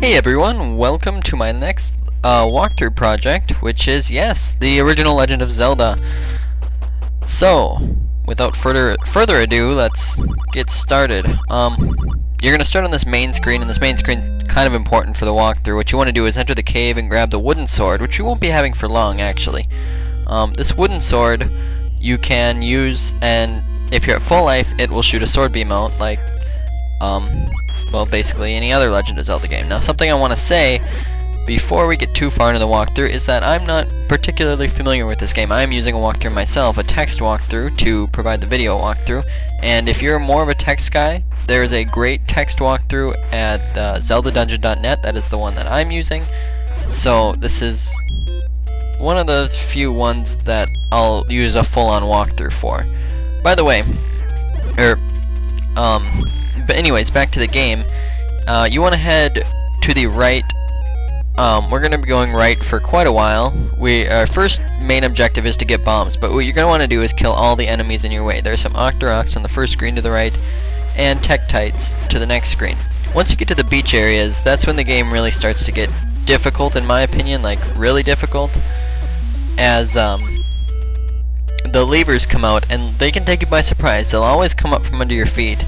Hey everyone, welcome to my next walkthrough project, which is, yes, the original Legend of Zelda. So, without further ado, let's get started. You're going to start on this main screen, and this main screen is kind of important for the walkthrough. What you want to do is enter the cave and grab the wooden sword, which you won't be having for long, actually. This wooden sword you can use, and if you're at full life, it will shoot a sword beam out, like, well, basically any other Legend of Zelda game. Now, something I want to say before we get too far into the walkthrough is that I'm not particularly familiar with this game. I'm using a walkthrough myself, a text walkthrough, to provide the video walkthrough. And if you're more of a text guy, there is a great text walkthrough at zeldadungeon.net. That is the one that I'm using. So this is one of the few ones that I'll use a full-on walkthrough for. By the way, but anyways, back to the game. You want to head to the right. We're going to be going right for quite a while. Our first main objective is to get bombs, but what you're going to want to do is kill all the enemies in your way. There's some Octoroks on the first screen to the right, and Tektites to the next screen. Once you get to the beach areas, that's when the game really starts to get difficult, in my opinion, like really difficult, as the levers come out, and they can take you by surprise. They'll always come up from under your feet.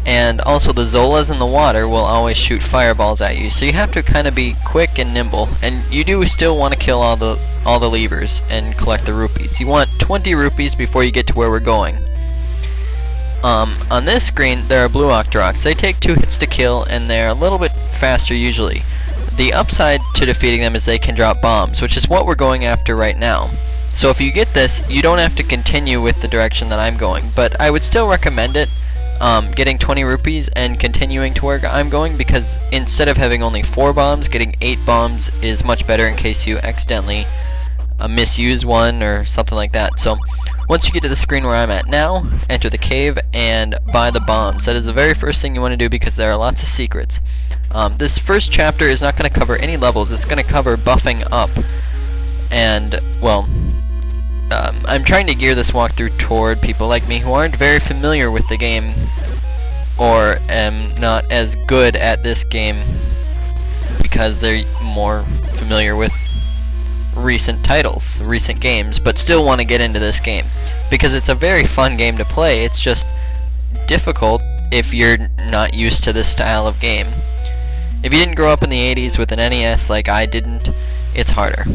And also the Zolas in the water will always shoot fireballs at you, so you have to kind of be quick and nimble. And you do still want to kill all the levers and collect the rupees. You want 20 rupees before you get to where we're going. On this screen there are blue Octoroks. They take 2 hits to kill, and they're a little bit faster usually. The upside to defeating them is they can drop bombs, which is what we're going after right now. So if you get this, you don't have to continue with the direction that I'm going, but I would still recommend it. Getting 20 rupees and continuing to where I'm going, because instead of having only 4 bombs, getting 8 bombs is much better in case you accidentally misuse one or something like that. So once you get to the screen where I'm at now, enter the cave and buy the bombs. That is the very first thing you want to do, because there are lots of secrets. This first chapter is not going to cover any levels. It's going to cover buffing up, and, well, I'm trying to gear this walkthrough toward people like me who aren't very familiar with the game, or am not as good at this game because they're more familiar with recent titles, recent games, but still want to get into this game, because it's a very fun game to play. It's just difficult if you're not used to this style of game. If you didn't grow up in the 80s with an NES like I didn't, it's harder.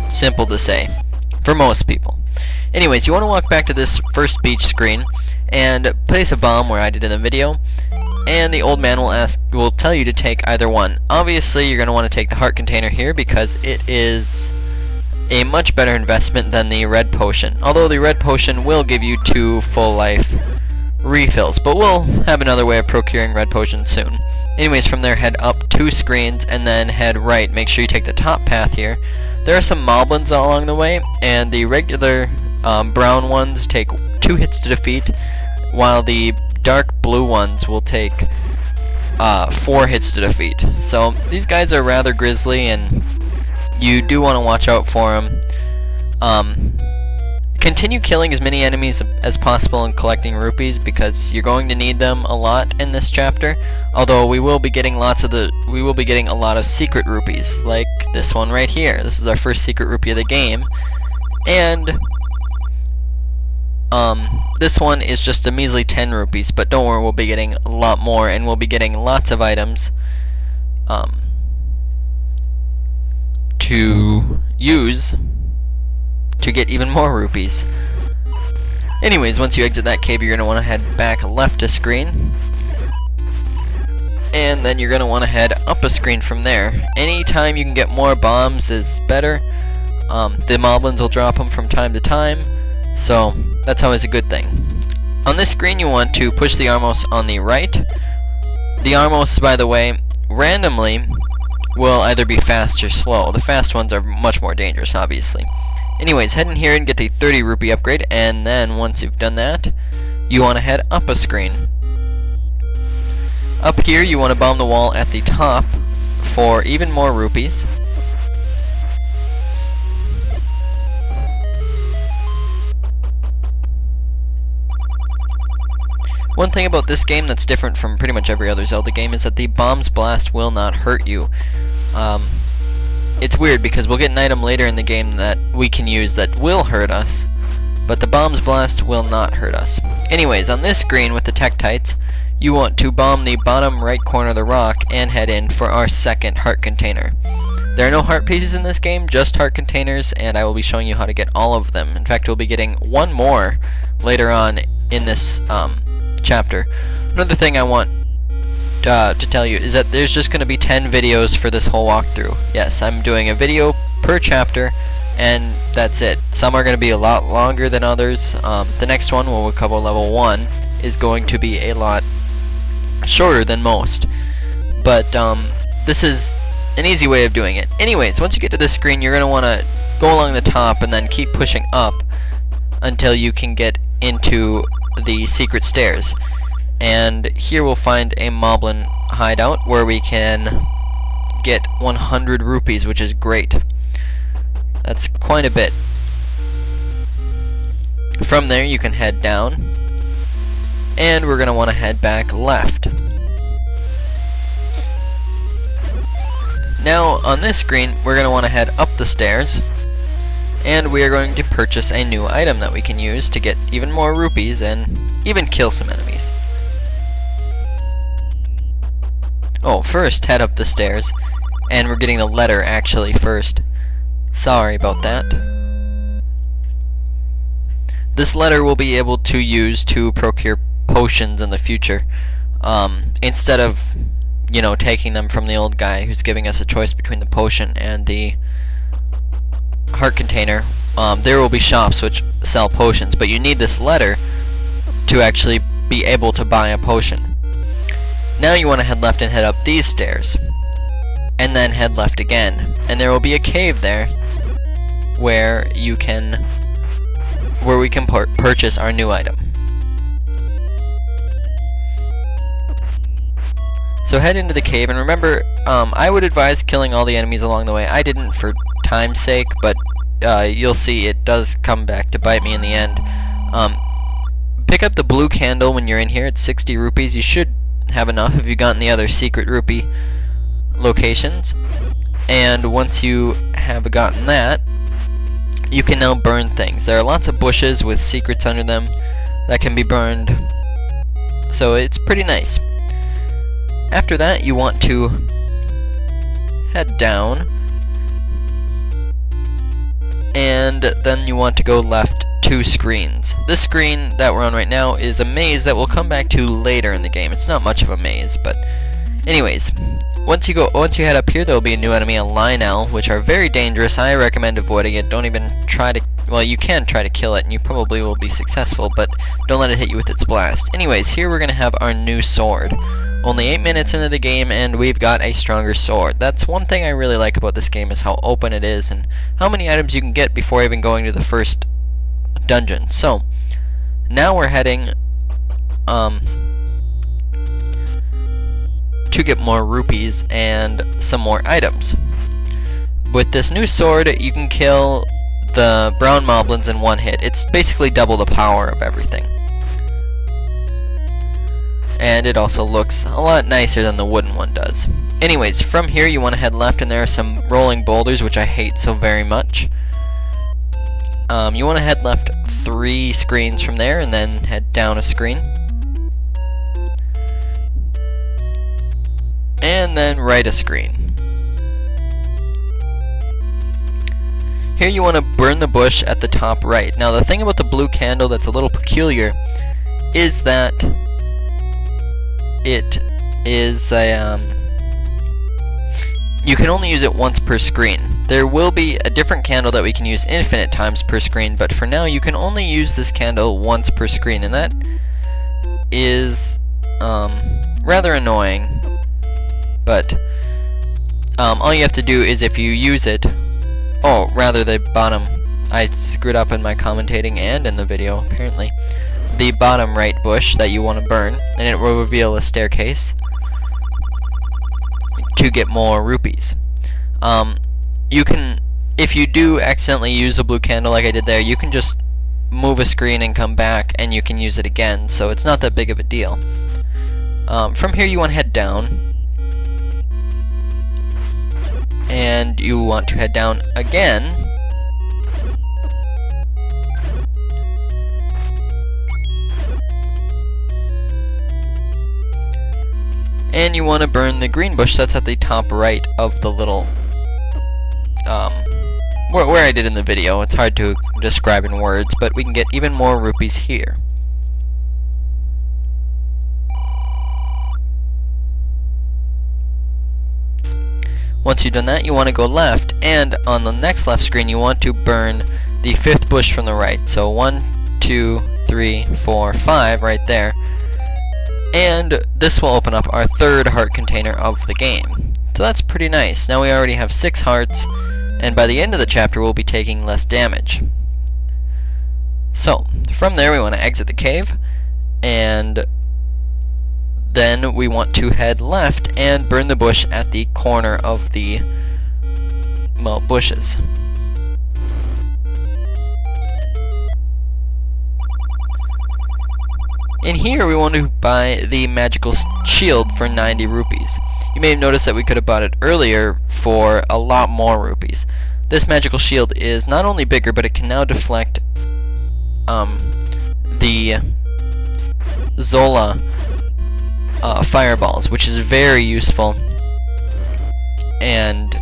Simple to say. For most people. Anyways, you want to walk back to this first beach screen and place a bomb where I did in the video, and the old man will tell you to take either one. Obviously, you're going to want to take the heart container here, because it is a much better investment than the red potion. Although the red potion will give you 2 full life refills, but we'll have another way of procuring red potions soon. Anyways, from there, head up 2 screens and then head right. Make sure you take the top path here. There are some moblins along the way, and the regular brown ones take 2 hits to defeat, while the dark blue ones will take 4 hits to defeat. So these guys are rather grisly, and you do want to watch out for them. Continue killing as many enemies as possible and collecting rupees, because you're going to need them a lot in this chapter. Although we will be getting a lot of secret rupees, like this one right here. This is our first secret rupee of the game, and this one is just a measly 10 rupees. But don't worry, we'll be getting a lot more, and we'll be getting lots of items to use to get even more rupees. Anyways, once you exit that cave, you're going to want to head back left a screen, and then you're going to want to head up a screen from there. Anytime you can get more bombs is better. The moblins will drop them from time to time, so that's always a good thing. On this screen, you want to push the Armos on the right. The Armos, by the way, randomly will either be fast or slow. The fast ones are much more dangerous, obviously. Anyways, head in here and get the 30 rupee upgrade, and then once you've done that, you want to head up a screen. Up here, you want to bomb the wall at the top for even more rupees. One thing about this game that's different from pretty much every other Zelda game is that the bomb's blast will not hurt you. It's weird because we'll get an item later in the game that we can use that will hurt us, but the bomb's blast will not hurt us. Anyways, on this screen with the Tektites, you want to bomb the bottom right corner of the rock and head in for our second heart container. There are no heart pieces in this game, just heart containers, and I will be showing you how to get all of them. In fact, we'll be getting one more later on in this chapter. Another thing I want to tell you is that there's just going to be 10 videos for this whole walkthrough. Yes, I'm doing a video per chapter, and that's it. Some are going to be a lot longer than others. The next one, where we'll cover level 1, is going to be a lot shorter than most. But this is an easy way of doing it. Anyways, once you get to this screen, you're going to want to go along the top and then keep pushing up until you can get into the secret stairs. And here we'll find a Moblin hideout where we can get 100 rupees, which is great. That's quite a bit. From there you can head down, and we're going to want to head back left. Now on this screen we're going to want to head up the stairs, and we are going to purchase a new item that we can use to get even more rupees and even kill some enemies. Oh, first head up the stairs, and we're getting the letter actually first. Sorry about that. This letter we'll be able to use to procure potions in the future, instead of, you know, taking them from the old guy who's giving us a choice between the potion and the heart container. There will be shops which sell potions, but you need this letter to actually be able to buy a potion. Now you want to head left and head up these stairs, and then head left again, and there will be a cave there where we can purchase our new item. So head into the cave, and remember, I would advise killing all the enemies along the way. I didn't for time's sake, but you'll see it does come back to bite me in the end. Pick up the blue candle when you're in here. It's 60 rupees. You should have enough if you've gotten the other secret rupee locations. And once you have gotten that, you can now burn things. There are lots of bushes with secrets under them that can be burned, so it's pretty nice. After that, you want to head down, and then you want to go left 2 screens. This screen that we're on right now is a maze that we'll come back to later in the game. It's not much of a maze, but anyways, once you head up here, there will be a new enemy, a Lionel, which are very dangerous. I recommend avoiding it. Don't even try to, well, you can try to kill it, and you probably will be successful, but don't let it hit you with its blast. Anyways, here we're going to have our new sword. Only 8 minutes into the game, and we've got a stronger sword. That's one thing I really like about this game, is how open it is, and how many items you can get before even going to the first dungeon. So, now we're heading to get more rupees and some more items. With this new sword, you can kill the brown moblins in one hit. It's basically double the power of everything. And it also looks a lot nicer than the wooden one does. Anyways, from here you want to head left, and there are some rolling boulders, which I hate so very much. You want to head left 3 screens from there, and then head down a screen. And then right a screen. Here you want to burn the bush at the top right. Now the thing about the blue candle that's a little peculiar is that it is a, you can only use it once per screen. There will be a different candle that we can use infinite times per screen, but for now you can only use this candle once per screen, and that is rather annoying. But all you have to do is, if you use it, oh, rather the bottom, I screwed up in my commentating and in the video apparently. The bottom right bush that you want to burn, and it will reveal a staircase to get more rupees. You can, if you do accidentally use a blue candle like I did there, you can just move a screen and come back and you can use it again, so it's not that big of a deal. From here you want to head down, and you want to head down again, and you want to burn the green bush that's at the top right of the little where I did in the video. It's hard to describe in words, but we can get even more rupees here. Once you've done that, you want to go left, and on the next left screen you want to burn the 5th bush from the right. So 1, 2, 3, 4, 5 right there. And this will open up our 3rd heart container of the game. So that's pretty nice. Now we already have 6 hearts, and by the end of the chapter we'll be taking less damage. So, from there we want to exit the cave, and then we want to head left and burn the bush at the corner of the, well, bushes. In here we want to buy the magical shield for 90 rupees. You may have noticed that we could have bought it earlier for a lot more rupees. This magical shield is not only bigger, but it can now deflect the Zola fireballs, which is very useful, and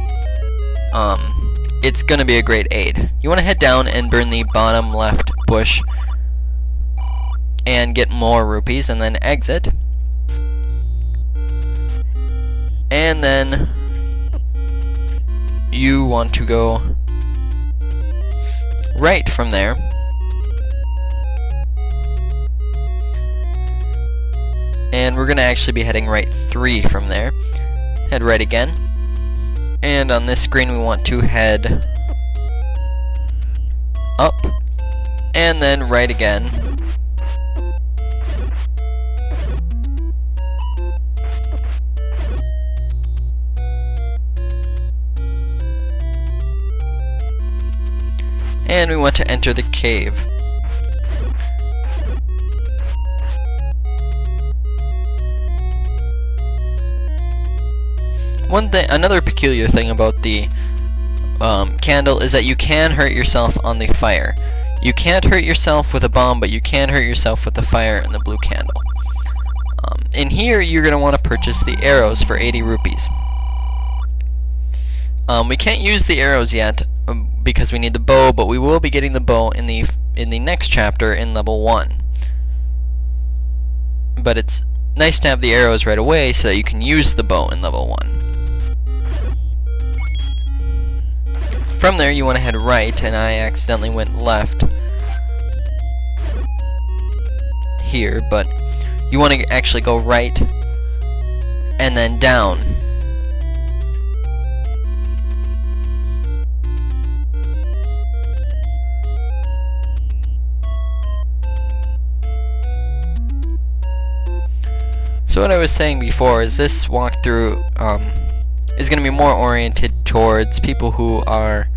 it's going to be a great aid. You want to head down and burn the bottom left bush and get more rupees, and then exit. And then you want to go right from there. And we're going to actually be heading right 3 from there. Head right again. And on this screen we want to head up. And then right again. And we want to enter the cave. Another peculiar thing about the candle is that you can hurt yourself on the fire. You can't hurt yourself with a bomb, but you can hurt yourself with the fire and the blue candle. In here, you're going to want to purchase the arrows for 80 rupees. We can't use the arrows yet because we need the bow, but we will be getting the bow in the next chapter in level 1. But it's nice to have the arrows right away so that you can use the bow in level 1. From there you want to head right, and I accidentally went left here, but you want to actually go right and then down. So what I was saying before is this walkthrough is going to be more oriented towards people who are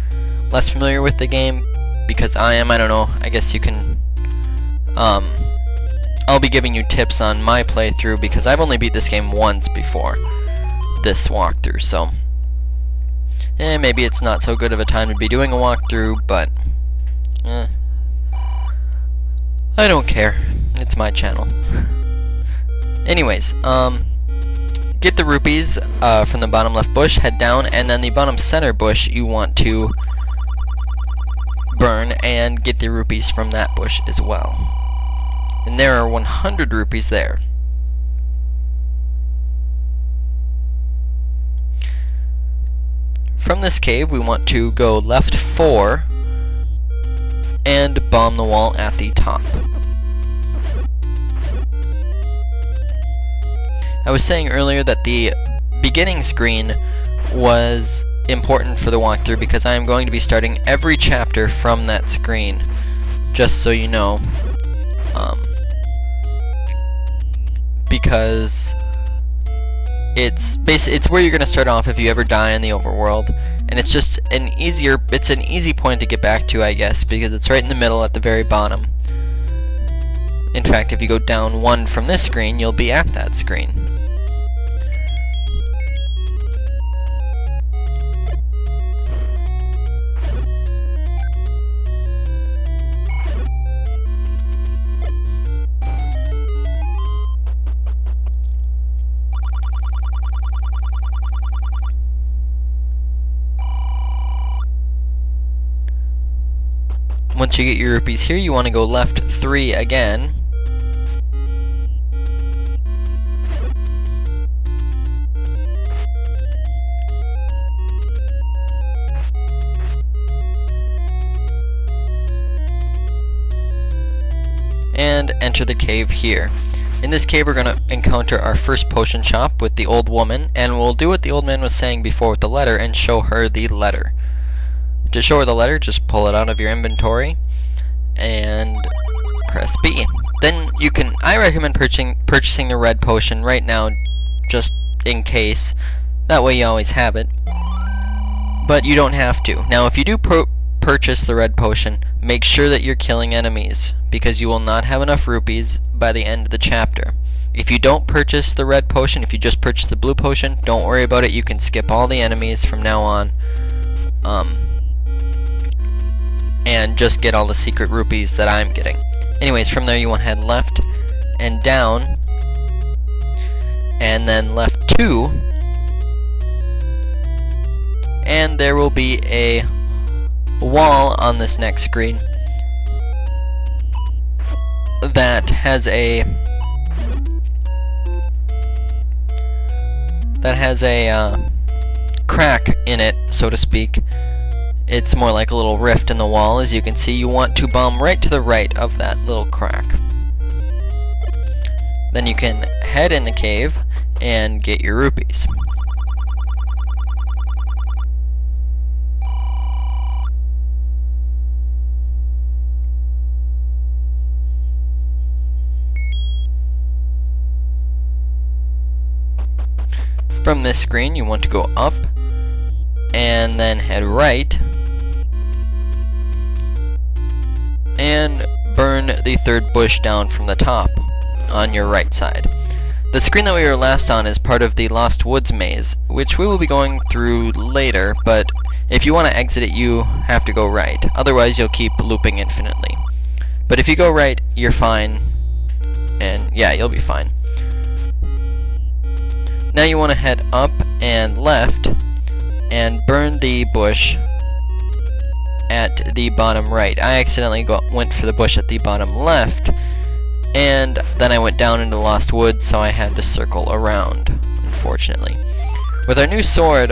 less familiar with the game, because I am. I don't know, I guess you can, I'll be giving you tips on my playthrough because I've only beat this game once before this walkthrough, so maybe it's not so good of a time to be doing a walkthrough, but I don't care, it's my channel. Anyways, get the rupees from the bottom left bush, head down, and then the bottom center bush you want to burn and get the rupees from that bush as well. And there are 100 rupees there. From this cave we want to go left 4 and bomb the wall at the top. I was saying earlier that the beginning screen was important for the walkthrough because I am going to be starting every chapter from that screen, just so you know, because it's where you're going to start off if you ever die in the overworld, and it's just an easy point to get back to, I guess, because it's right in the middle at the very bottom. In fact, if you go down 1 from this screen, you'll be at that screen. Once you get your rupees here, you want to go left 3 again. And enter the cave here. In this cave we're going to encounter our first potion shop with the old woman, and we'll do what the old man was saying before with the letter and show her the letter. To show her the letter, just pull it out of your inventory and press B. Then you can, I recommend purchasing the red potion right now, just in case. That way you always have it. But you don't have to. Now if you do purchase the red potion, make sure that you're killing enemies, because you will not have enough rupees by the end of the chapter. If you don't purchase the red potion, if you just purchase the blue potion, don't worry about it. You can skip all the enemies from now on. And just get all the secret rupees that I'm getting. Anyways, from there you want to head left and down, and then left 2, and there will be a wall on this next screen that has a crack in it, so to speak. It's more like a little rift in the wall. As you can see, you want to bomb right to the right of that little crack. Then you can head in the cave and get your rupees. From this screen, you want to go up and then head right and burn the 3rd bush down from the top on your right side. The screen that we were last on is part of the Lost Woods maze, which we will be going through later, but if you want to exit it, you have to go right. Otherwise, you'll keep looping infinitely. But if you go right, you're fine, and yeah, you'll be fine. Now you want to head up and left and burn the bush at the bottom right. I accidentally went for the bush at the bottom left, and then I went down into Lost Woods, so I had to circle around, unfortunately. With our new sword,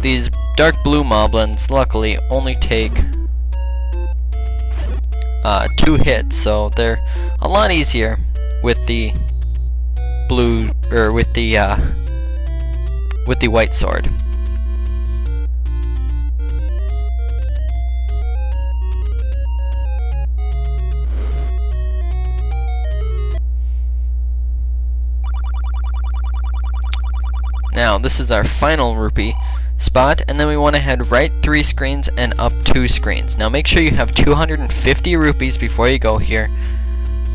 these dark blue moblins luckily only take 2 hits, so they're a lot easier with the blue, or with the white sword. Now, this is our final rupee spot, and then we want to head right 3 screens and up 2 screens. Now, make sure you have 250 rupees before you go here,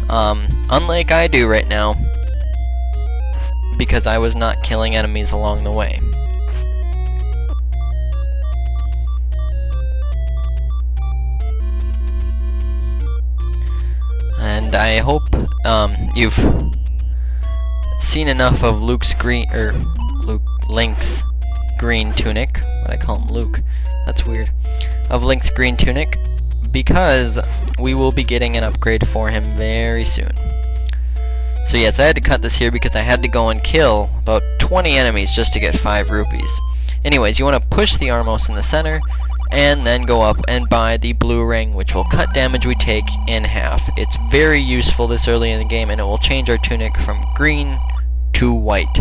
unlike I do right now, because I was not killing enemies along the way. And I hope you've seen enough of Link's green tunic. What I call him Luke? That's weird. Of Link's green tunic, because we will be getting an upgrade for him very soon. So yes, I had to cut this here because I had to go and kill about 20 enemies just to get 5 rupees. Anyways, you want to push the Armos in the center, and then go up and buy the blue ring, which will cut damage we take in half. It's very useful this early in the game, and it will change our tunic from green to white.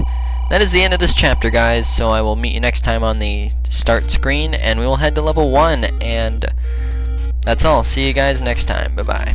That is the end of this chapter, guys, so I will meet you next time on the start screen, and we will head to level 1, and that's all. See you guys next time. Bye-bye.